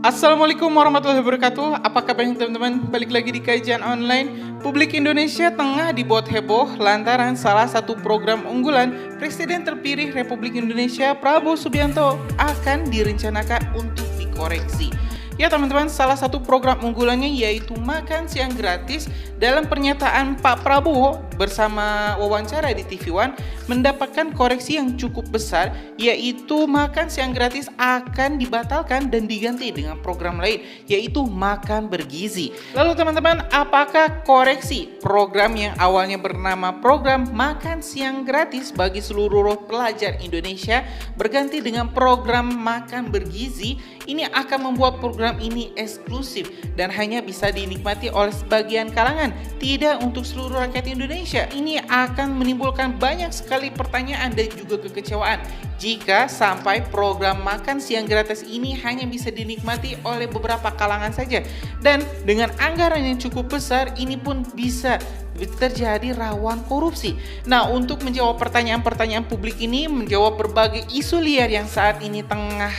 Assalamualaikum warahmatullahi wabarakatuh. Apa kabarnya teman-teman? Balik lagi di kajian online. Publik Indonesia tengah dibuat heboh lantaran salah satu program unggulan Presiden terpilih Republik Indonesia Prabowo Subianto akan direncanakan untuk dikoreksi. Ya teman-teman, salah satu program unggulannya yaitu makan siang gratis. Dalam pernyataan Pak Prabowo bersama wawancara di TV One mendapatkan koreksi yang cukup besar, yaitu makan siang gratis akan dibatalkan dan diganti dengan program lain, yaitu makan bergizi. Lalu teman-teman, apakah koreksi program yang awalnya bernama program makan siang gratis bagi seluruh pelajar Indonesia berganti dengan program makan bergizi ini akan membuat program ini eksklusif dan hanya bisa dinikmati oleh sebagian kalangan, tidak untuk seluruh rakyat Indonesia? Ini akan menimbulkan banyak sekali pertanyaan dan juga kekecewaan jika sampai program makan siang gratis ini hanya bisa dinikmati oleh beberapa kalangan saja. Dan dengan anggaran yang cukup besar, ini pun bisa terjadi rawan korupsi. Nah, untuk menjawab pertanyaan-pertanyaan publik ini, menjawab berbagai isu liar yang saat ini tengah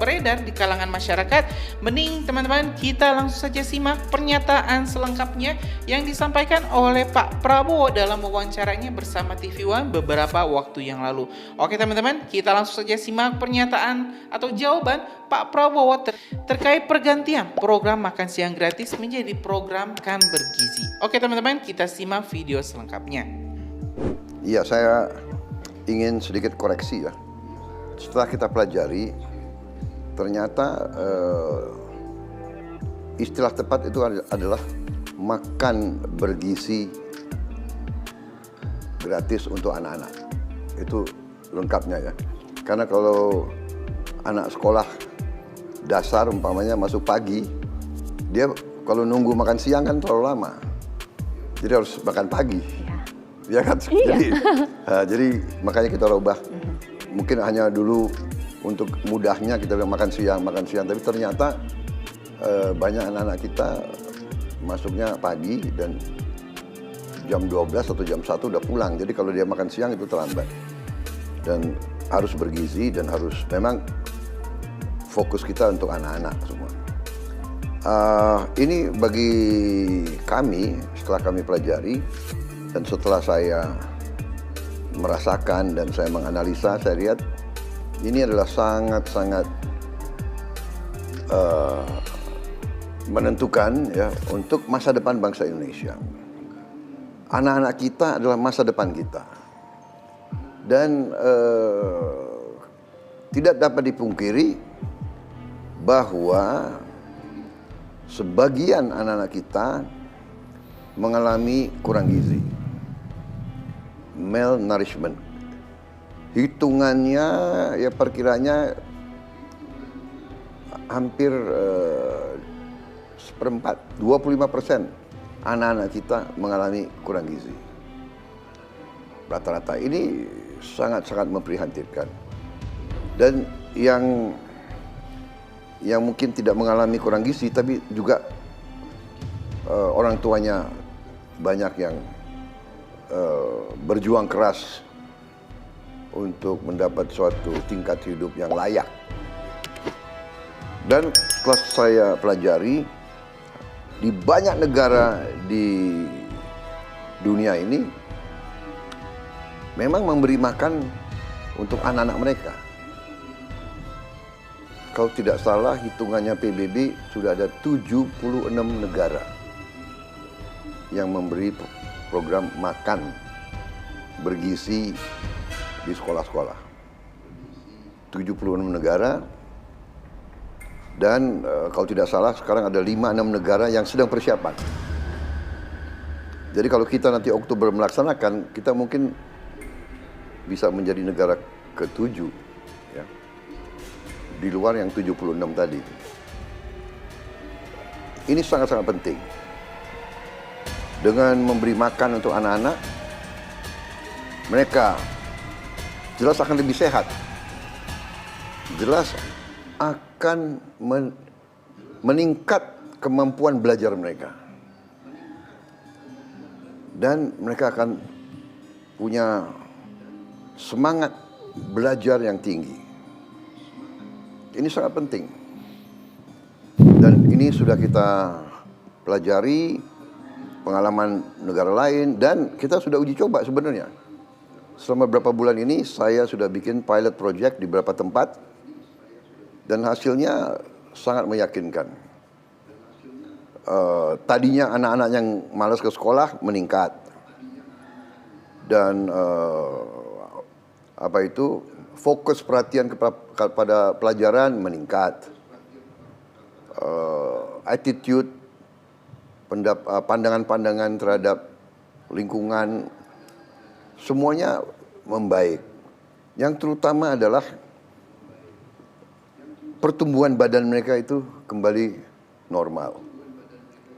beredar di kalangan masyarakat, mending teman-teman kita langsung saja simak pernyataan selengkapnya yang disampaikan oleh Pak Prabowo dalam wawancaranya bersama TV One beberapa waktu yang lalu. Oke teman-teman, kita langsung saja simak pernyataan atau jawaban Pak Prabowo terkait pergantian program makan siang gratis menjadi program makan bergizi. Oke teman-teman, kita simak video selengkapnya. Iya, saya ingin sedikit koreksi ya. Setelah kita pelajari, ternyata istilah tepat itu adalah makan bergizi gratis untuk anak-anak. Itu lengkapnya ya. Karena kalau anak sekolah dasar umpamanya masuk pagi, dia kalau nunggu makan siang kan terlalu lama. Jadi harus makan pagi. Ya kan? Iya. Jadi makanya kita rubah. Mungkin hanya dulu untuk mudahnya kita bilang makan siang, tapi ternyata banyak anak-anak kita masuknya pagi dan jam 12 atau jam 1 udah pulang. Jadi kalau dia makan siang itu terlambat. Dan harus bergizi dan harus memang fokus kita untuk anak-anak semua. Ini bagi kami setelah kami pelajari dan setelah saya merasakan dan saya menganalisa, saya lihat ini adalah sangat-sangat menentukan ya untuk masa depan bangsa Indonesia. Anak-anak kita adalah masa depan kita dan tidak dapat dipungkiri bahwa sebagian anak-anak kita mengalami kurang gizi, malnourishment. Hitungannya ya perkiranya hampir seperempat, 25% anak-anak kita mengalami kurang gizi. Rata-rata ini sangat-sangat memprihatinkan. Dan yang mungkin tidak mengalami kurang gizi tapi juga orang tuanya banyak yang berjuang keras untuk mendapat suatu tingkat hidup yang layak. Dan setelah saya pelajari di banyak negara di dunia ini memang memberi makan untuk anak-anak mereka. Kalau tidak salah hitungannya PBB sudah ada 76 negara yang memberi program makan bergizi di sekolah-sekolah. 76 negara dan kalau tidak salah sekarang ada 5-6 negara yang sedang persiapan. Jadi kalau kita nanti Oktober melaksanakan, kita mungkin bisa menjadi negara ke-7 ya. Di luar yang 76 tadi. Ini sangat-sangat penting. Dengan memberi makan untuk anak-anak, mereka jelas akan lebih sehat. Jelas akan meningkat kemampuan belajar mereka. Dan mereka akan punya semangat belajar yang tinggi. Ini sangat penting. Dan ini sudah kita pelajari pengalaman negara lain dan kita sudah uji coba sebenarnya. Selama beberapa bulan ini saya sudah bikin pilot project di beberapa tempat dan hasilnya sangat meyakinkan. Tadinya anak-anak yang malas ke sekolah meningkat dan fokus perhatian kepada pelajaran meningkat, attitude, pandangan-pandangan terhadap lingkungan semuanya membaik. Yang terutama adalah pertumbuhan badan mereka itu kembali normal.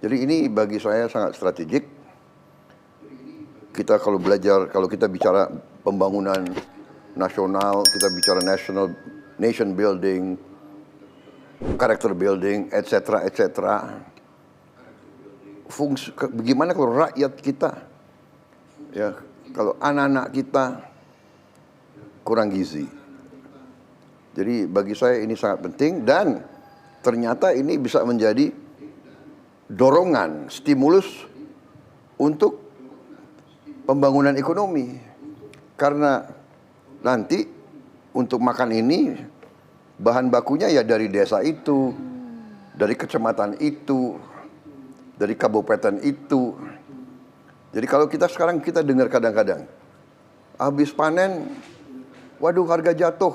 Jadi ini bagi saya sangat strategik. Kita kalau kita bicara pembangunan nasional, kita bicara nation building, character building, etc. Bagaimana kalau rakyat kita, ya, kalau anak-anak kita kurang gizi. Jadi bagi saya ini sangat penting dan ternyata ini bisa menjadi dorongan, stimulus untuk pembangunan ekonomi. Karena nanti untuk makan ini bahan bakunya ya dari desa itu, dari kecamatan itu, dari kabupaten itu. Jadi kalau sekarang kita dengar kadang-kadang habis panen, waduh harga jatuh,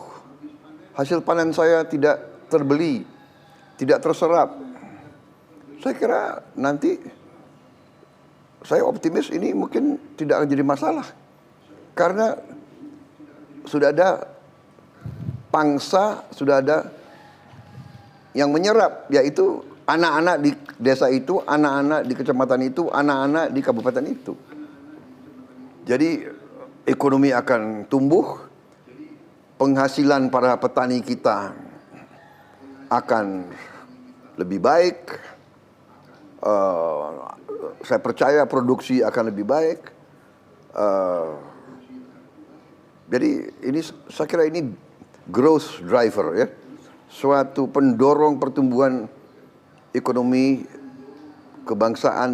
hasil panen saya tidak terbeli, tidak terserap. Saya kira nanti, saya optimis ini mungkin tidak akan jadi masalah. Karena sudah ada pangsa, sudah ada yang menyerap, yaitu anak-anak di desa itu, anak-anak di kecamatan itu, anak-anak di kabupaten itu. Jadi ekonomi akan tumbuh, penghasilan para petani kita akan lebih baik, saya percaya produksi akan lebih baik. Jadi ini saya kira ini growth driver, ya, suatu pendorong pertumbuhan ekonomi kebangsaan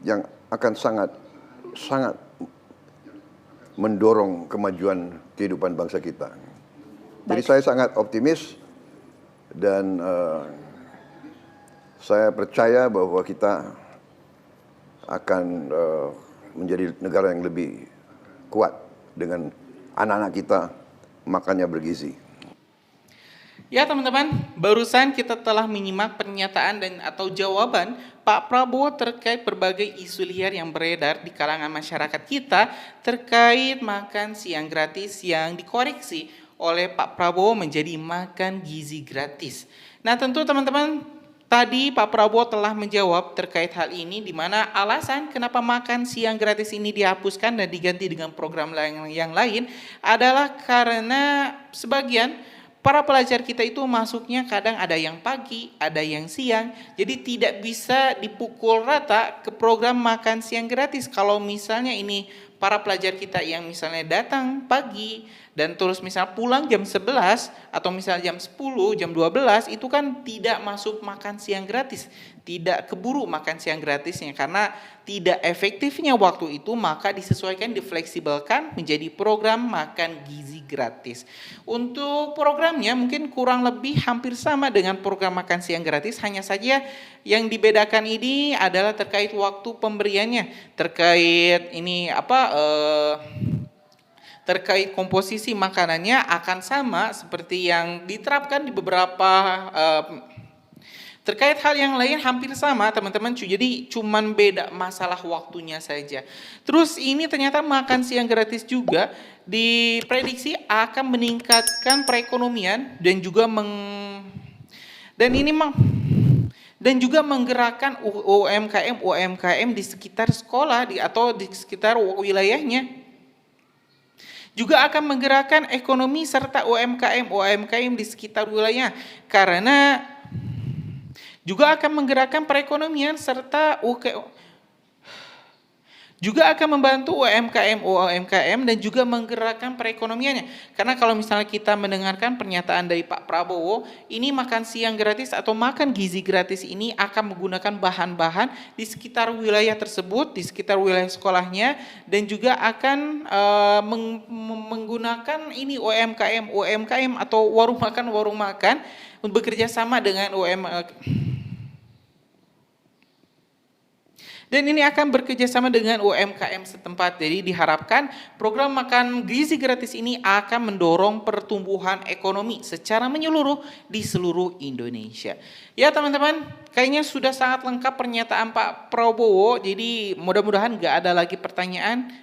yang akan sangat mendorong kemajuan kehidupan bangsa kita. Jadi saya sangat optimis dan saya percaya bahwa kita akan menjadi negara yang lebih kuat dengan anak-anak kita makannya bergizi. Ya teman-teman, barusan kita telah menyimak pernyataan dan atau jawaban Pak Prabowo terkait berbagai isu liar yang beredar di kalangan masyarakat kita terkait makan siang gratis yang dikoreksi oleh Pak Prabowo menjadi makan gizi gratis. Nah tentu teman-teman, tadi Pak Prabowo telah menjawab terkait hal ini, di mana alasan kenapa makan siang gratis ini dihapuskan dan diganti dengan program yang lain adalah karena sebagian para pelajar kita itu masuknya kadang ada yang pagi, ada yang siang, jadi tidak bisa dipukul rata ke program makan siang gratis. Kalau misalnya ini para pelajar kita yang misalnya datang pagi dan terus misalnya pulang jam 11 atau misalnya jam 10, jam 12, itu kan tidak masuk makan siang gratis, tidak keburu makan siang gratisnya karena tidak efektifnya waktu itu, maka disesuaikan, difleksibelkan menjadi program makan gizi gratis. Untuk programnya mungkin kurang lebih hampir sama dengan program makan siang gratis, hanya saja yang dibedakan ini adalah terkait waktu pemberiannya, terkait ini terkait komposisi makanannya akan sama seperti yang diterapkan di beberapa terkait hal yang lain hampir sama teman-teman, jadi cuman beda masalah waktunya saja. Terus ini ternyata makan siang gratis juga diprediksi akan meningkatkan perekonomian dan juga menggerakkan UMKM di sekitar sekolah atau di sekitar wilayahnya. Juga akan menggerakkan ekonomi serta UMKM di sekitar wilayah, karena juga akan menggerakkan perekonomian serta juga akan membantu UMKM dan juga menggerakkan perekonomiannya. Karena kalau misalnya kita mendengarkan pernyataan dari Pak Prabowo, ini makan siang gratis atau makan gizi gratis ini akan menggunakan bahan-bahan di sekitar wilayah tersebut, di sekitar wilayah sekolahnya, dan juga akan menggunakan ini UMKM atau warung makan bekerja sama dengan dan ini akan bekerjasama dengan UMKM setempat. Jadi diharapkan program makan gizi gratis ini akan mendorong pertumbuhan ekonomi secara menyeluruh di seluruh Indonesia. Ya teman-teman, kayaknya sudah sangat lengkap pernyataan Pak Prabowo. Jadi mudah-mudahan gak ada lagi pertanyaan.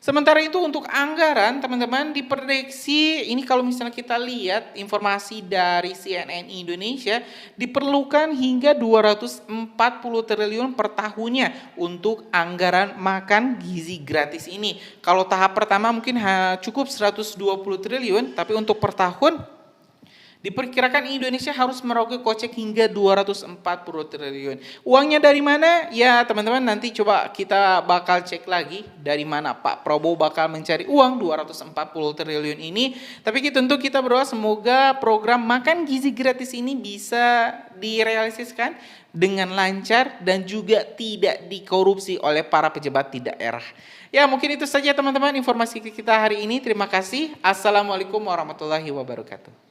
Sementara itu untuk anggaran teman-teman diprediksi, ini kalau misalnya kita lihat informasi dari CNN Indonesia, diperlukan hingga 240 triliun per tahunnya untuk anggaran makan gizi gratis ini. Kalau tahap pertama mungkin cukup 120 triliun, tapi untuk per tahun diperkirakan Indonesia harus merogoh kocek hingga 240 triliun. Uangnya dari mana? Ya teman-teman, nanti coba kita bakal cek lagi dari mana Pak Prabowo bakal mencari uang 240 triliun ini. Tapi tentu kita berdoa semoga program makan gizi gratis ini bisa direalisasikan dengan lancar dan juga tidak dikorupsi oleh para pejabat di daerah. Ya mungkin itu saja teman-teman informasi kita hari ini. Terima kasih. Assalamualaikum warahmatullahi wabarakatuh.